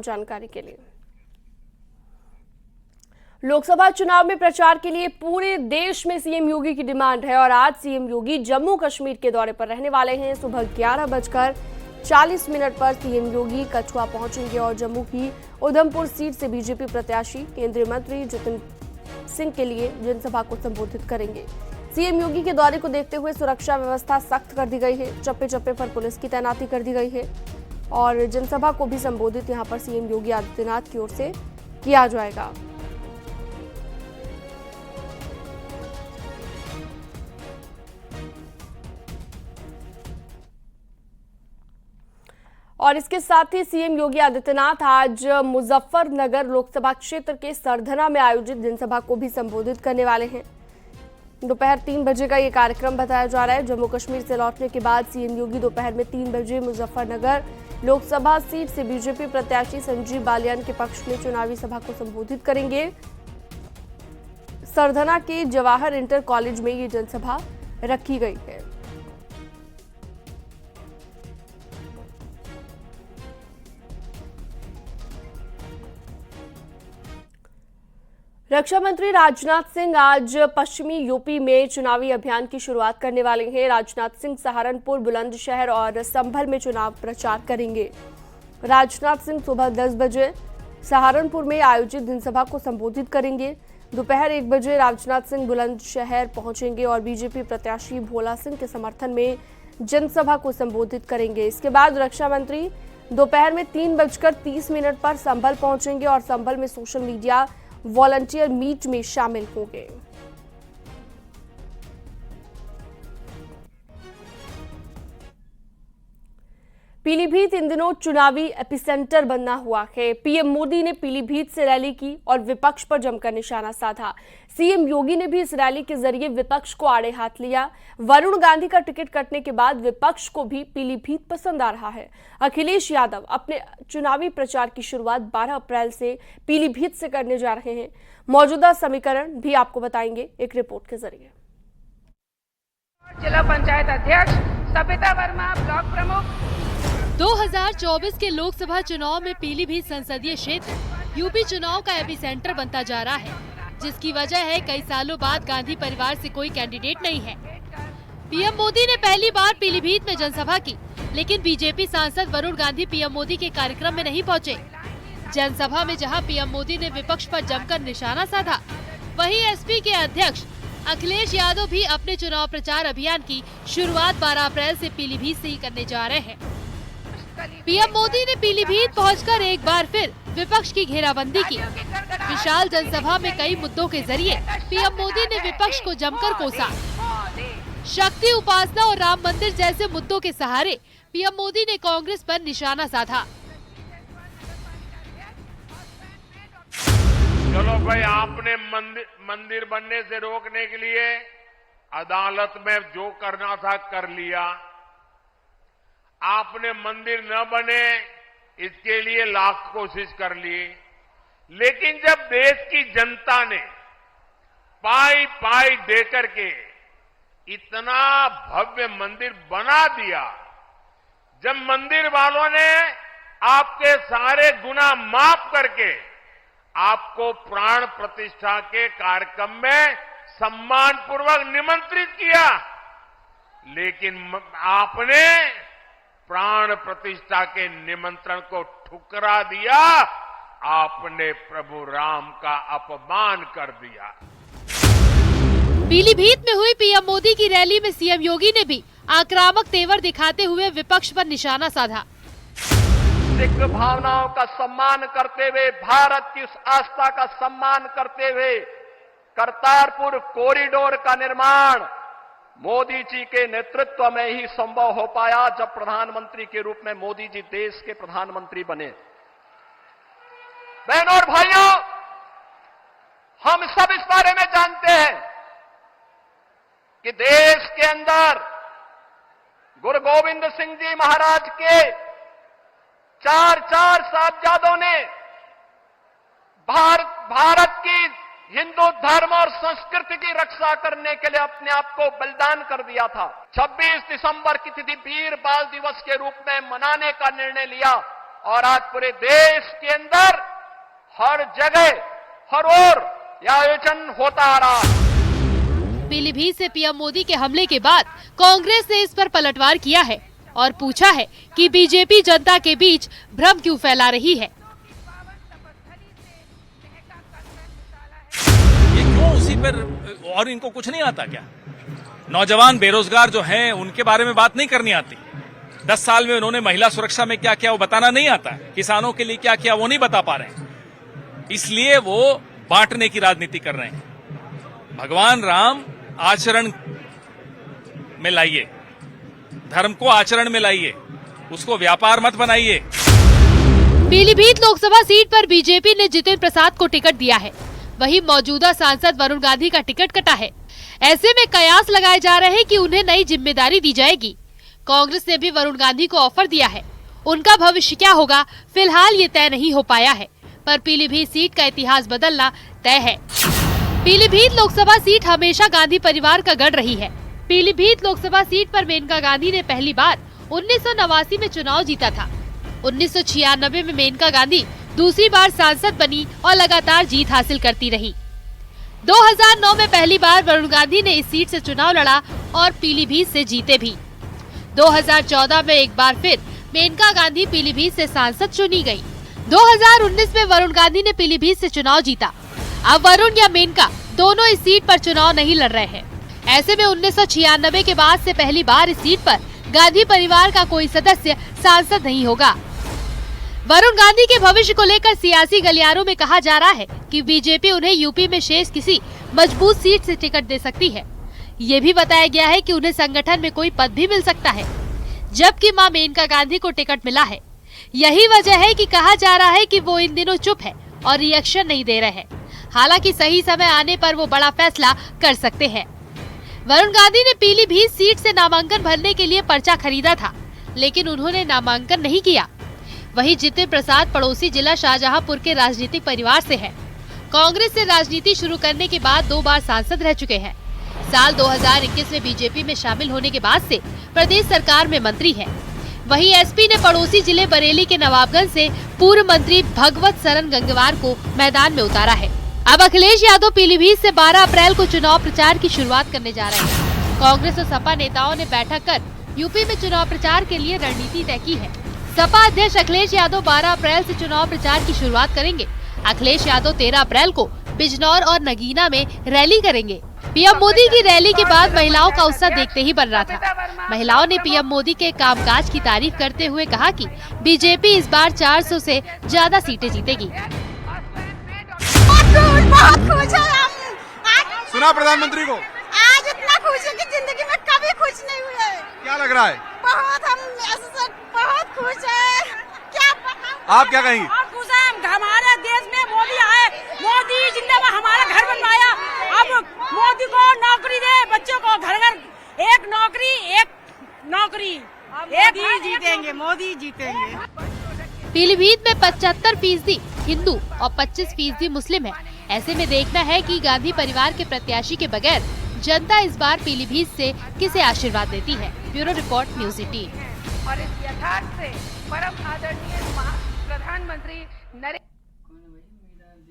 जानकारी के लिए। लोकसभा चुनाव में प्रचार के लिए पूरे देश में सीएम योगी की डिमांड है और आज सीएम योगी जम्मू कश्मीर के दौरे पर रहने वाले हैं। सुबह 11:40 पर सीएम योगी कठुआ पहुंचेंगे और जम्मू की उधमपुर सीट से बीजेपी प्रत्याशी केंद्रीय मंत्री जितेंद्र सिंह के लिए जनसभा को संबोधित करेंगे। सीएम योगी के दौरे को देखते हुए सुरक्षा व्यवस्था सख्त कर दी गई है। चप्पे चप्पे पर पुलिस की तैनाती कर दी गई है और जनसभा को भी संबोधित यहां पर सीएम योगी आदित्यनाथ की ओर से किया जाएगा। और इसके साथ ही सीएम योगी आदित्यनाथ आज मुजफ्फरनगर लोकसभा क्षेत्र के सरधना में आयोजित जनसभा को भी संबोधित करने वाले हैं। दोपहर 3 बजे का ये कार्यक्रम बताया जा रहा है। जम्मू कश्मीर से लौटने के बाद सीएम योगी दोपहर में 3 बजे मुजफ्फरनगर लोकसभा सीट से बीजेपी प्रत्याशी संजीव बालियान के पक्ष में चुनावी सभा को संबोधित करेंगे। सरधना के जवाहर इंटर कॉलेज में ये जनसभा रखी गई है। रक्षा मंत्री राजनाथ सिंह आज पश्चिमी यूपी में चुनावी अभियान की शुरुआत करने वाले हैं। राजनाथ सिंह सहारनपुर, बुलंदशहर और संभल में चुनाव प्रचार करेंगे। राजनाथ सिंह सुबह 10 बजे सहारनपुर में आयोजित जनसभा को संबोधित करेंगे। दोपहर 1 बजे राजनाथ सिंह बुलंदशहर पहुंचेंगे और बीजेपी प्रत्याशी भोला सिंह के समर्थन में जनसभा को संबोधित करेंगे। इसके बाद रक्षा मंत्री दोपहर में 3:30 पर संभल पहुंचेंगे और संभल में सोशल मीडिया वॉलंटियर मीट में शामिल होंगे। पीलीभीत इन दिनों चुनावी एपिसेंटर बनना हुआ है। पीएम मोदी ने पीलीभीत से रैली की और विपक्ष पर जमकर निशाना साधा। सीएम योगी ने भी इस रैली के जरिए विपक्ष को आड़े हाथ लिया। वरुण गांधी का टिकट कटने के बाद विपक्ष को भी पीलीभीत पसंद आ रहा है। अखिलेश यादव अपने चुनावी प्रचार की शुरुआत 12 अप्रैल से पीलीभीत से करने जा रहे हैं। मौजूदा समीकरण भी आपको बताएंगे एक रिपोर्ट के जरिए। जिला पंचायत अध्यक्ष सबिता वर्मा, ब्लॉक प्रमुख। 2024 के लोकसभा चुनाव में पीलीभीत संसदीय क्षेत्र यूपी चुनाव का एपिसेंटर बनता जा रहा है, जिसकी वजह है कई सालों बाद गांधी परिवार से कोई कैंडिडेट नहीं है। पीएम मोदी ने पहली बार पीलीभीत में जनसभा की, लेकिन बीजेपी सांसद वरुण गांधी पीएम मोदी के कार्यक्रम में नहीं पहुंचे। जनसभा में जहां पीएम मोदी ने विपक्ष पर जमकर निशाना साधा, वहीं एसपी के अध्यक्ष अखिलेश यादव भी अपने चुनाव प्रचार अभियान की शुरुआत 12 अप्रैल से पीलीभीत से ही करने जा रहे हैं। पीएम मोदी ने पीलीभीत पहुंचकर एक बार फिर विपक्ष की घेराबंदी की। विशाल जनसभा में कई मुद्दों के जरिए पीएम मोदी ने विपक्ष को जमकर कोसा। शक्ति उपासना और राम मंदिर जैसे मुद्दों के सहारे पीएम मोदी ने कांग्रेस पर निशाना साधा। चलो भाई, आपने मंदिर बनने से रोकने के लिए अदालत में जो करना था कर लिया। आपने मंदिर न बने इसके लिए लाख कोशिश कर ली, लेकिन जब देश की जनता ने पाई पाई देकर के इतना भव्य मंदिर बना दिया, जब मंदिर वालों ने आपके सारे गुनाह माफ करके आपको प्राण प्रतिष्ठा के कार्यक्रम में सम्मानपूर्वक निमंत्रित किया, लेकिन आपने प्राण प्रतिष्ठा के निमंत्रण को ठुकरा दिया। आपने प्रभु राम का अपमान कर दिया। पीलीभीत में हुई पीएम मोदी की रैली में सीएम योगी ने भी आक्रामक तेवर दिखाते हुए विपक्ष पर निशाना साधा। सिख भावनाओं का सम्मान करते हुए, भारत की उस आस्था का सम्मान करते हुए करतारपुर कॉरिडोर का निर्माण मोदी जी के नेतृत्व में ही संभव हो पाया, जब प्रधानमंत्री के रूप में मोदी जी देश के प्रधानमंत्री बने। बहनों और भाइयों, हम सब इस बारे में जानते हैं कि देश के अंदर गुरु गोविंद सिंह जी महाराज के चार साहबजादों ने भारत की हिंदू धर्म और संस्कृति की रक्षा करने के लिए अपने आप को बलिदान कर दिया था। 26 दिसंबर की तिथि वीर बाल दिवस के रूप में मनाने का निर्णय लिया और आज पूरे देश के अंदर हर जगह हर ओर यह आयोजन होता आ रहा है। पीलीभीत से पीएम मोदी के हमले के बाद कांग्रेस ने इस पर पलटवार किया है और पूछा है कि बीजेपी जनता के बीच भ्रम क्यों फैला रही है। ये क्यों उसी पर, और इनको कुछ नहीं आता क्या? नौजवान बेरोजगार जो हैं उनके बारे में बात नहीं करनी आती। 10 साल में उन्होंने महिला सुरक्षा में क्या किया वो बताना नहीं आता। किसानों के लिए क्या किया वो नहीं बता पा रहे हैं, इसलिए वो बांटने की राजनीति कर रहे हैं। भगवान राम आचरण में लाइए, धर्म को आचरण में लाइए, उसको व्यापार मत बनाइए। पीलीभीत लोकसभा सीट पर बीजेपी ने जितिन प्रसाद को टिकट दिया है, वहीं मौजूदा सांसद वरुण गांधी का टिकट कटा है। ऐसे में कयास लगाए जा रहे हैं कि उन्हें नई जिम्मेदारी दी जाएगी। कांग्रेस ने भी वरुण गांधी को ऑफर दिया है। उनका भविष्य क्या होगा फिलहाल ये तय नहीं हो पाया है, पर पीलीभीत सीट का इतिहास बदलना तय है। पीलीभीत लोकसभा सीट हमेशा गांधी परिवार का गढ़ रही है। पीलीभीत लोकसभा सीट पर मेनका गांधी ने पहली बार 1989 में चुनाव जीता था। 1996 में मेनका गांधी दूसरी बार सांसद बनी और लगातार जीत हासिल करती रही। 2009 में पहली बार वरुण गांधी ने इस सीट से चुनाव लड़ा और पीलीभीत से जीते भी। 2014 में एक बार फिर मेनका गांधी पीलीभीत से सांसद चुनी गई। 2019 में वरुण गांधी ने पीलीभीत से चुनाव जीता। अब वरुण या मेनका दोनों इस सीट पर चुनाव नहीं लड़ रहे हैं। ऐसे में 1996 के बाद से पहली बार इस सीट पर गांधी परिवार का कोई सदस्य सांसद नहीं होगा। वरुण गांधी के भविष्य को लेकर सियासी गलियारों में कहा जा रहा है कि बीजेपी उन्हें यूपी में शेष किसी मजबूत सीट से टिकट दे सकती है। ये भी बताया गया है कि उन्हें संगठन में कोई पद भी मिल सकता है, जबकि मां मेनका गांधी को टिकट मिला है। यही वजह है कि कहा जा रहा है कि वो इन दिनों चुप है और रिएक्शन नहीं दे रहे हैं। हालांकि सही समय आने पर वो बड़ा फैसला कर सकते हैं। वरुण गांधी ने पीलीभीत सीट से नामांकन भरने के लिए पर्चा खरीदा था, लेकिन उन्होंने नामांकन नहीं किया। वहीं जितिन प्रसाद पड़ोसी जिला शाहजहांपुर के राजनीतिक परिवार से है। कांग्रेस से राजनीति शुरू करने के बाद 2 बार सांसद रह चुके हैं। साल 2021 में बीजेपी में शामिल होने के बाद से प्रदेश सरकार में मंत्री है। वहीं एसपी ने पड़ोसी जिले बरेली के नवाबगंज से पूर्व मंत्री भगवत सरन गंगवार को मैदान में उतारा है। अब अखिलेश यादव पीलीभीत से 12 अप्रैल को चुनाव प्रचार की शुरुआत करने जा रहे हैं। कांग्रेस और सपा नेताओं ने बैठक कर यूपी में चुनाव प्रचार के लिए रणनीति तय की है। सपा अध्यक्ष अखिलेश यादव 12 अप्रैल से चुनाव प्रचार की शुरुआत करेंगे। अखिलेश यादव 13 अप्रैल को बिजनौर और नगीना में रैली करेंगे। पीएम मोदी की रैली के बाद महिलाओं का उत्साह देखते ही बन रहा था। महिलाओं ने पीएम मोदी के कामकाज की तारीफ करते हुए कहा कि बीजेपी इस बार 400 से ज्यादा सीटें जीतेगी। बहुत खुश है हम। सुना प्रधानमंत्री को? आज इतना खुश है कि जिंदगी में कभी खुश नहीं हुए। क्या लग रहा है? बहुत हम बहुत खुश है। क्या आप क्या कहेंगे? बहुत खुश है हम। हमारे देश में मोदी आए, मोदी जिंदाबाद, हमारा घर बनवाया। अब मोदी को नौकरी दे, बच्चों को घर घर एक नौकरी मोदी जीतेंगे, मोदी जीतेंगे। पीलीभीत में 75% हिंदू और 25% मुस्लिम है। ऐसे में देखना है कि गांधी परिवार के प्रत्याशी के बगैर जनता इस बार पीलीभीत से किसे आशीर्वाद देती है। Bureau report, news 18। और इस यथार्थ से परम आदरणीय प्रधानमंत्री